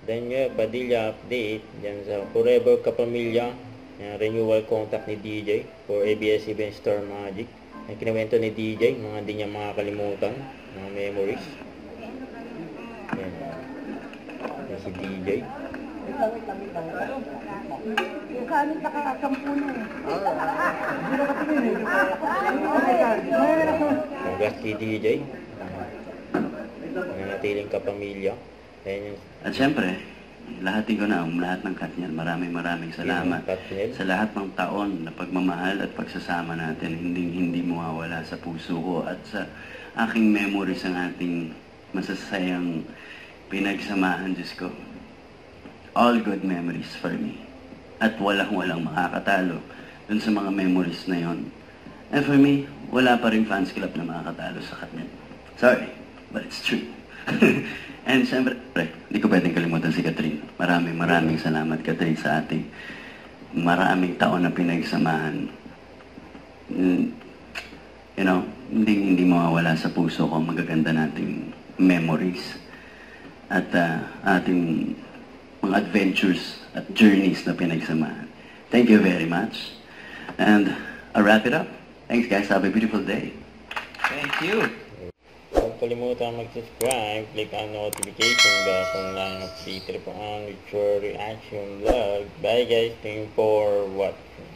Daniel Padilla update dyan sa Forever Kapamilya, renewal contact ni DJ for ABS-CBN Star Magic. Ang kinawento ni DJ, mga hindi niya makakalimutan, mga memories. Yan. Yan si DJ. Kanin nakakampu na eh. Congrats kay DJ. Nanatiling kapamilya. At syempre, lahatin ko na lahat ng Katniel. Maraming salamat sa lahat ng taon na pagmamahal at pagsasama natin. Hindi mawawala sa puso ko at sa aking memories ang ating masasayang pinagsamahan, Diyos ko. All good memories for me. At walang makakatalo dun sa mga memories na yon. And for me, wala pa rin fans club na makakatalo sa Katniel. Sorry, but it's true. And siyempre, hindi ko pwedeng kalimutan si Catherine. Maraming salamat, Catherine, sa ating maraming taon na pinagsamahan. You know, hindi mawawala sa puso ko ang magaganda nating memories at ating mga adventures at journeys na pinagsamahan. Thank you very much. And I'll wrap it up. Thanks, guys. Have a beautiful day. Thank you. Huwag kalimutan mag-subscribe, click ang notification bell kung lang update po ang with your reaction vlog. Bye guys, thank you for watching.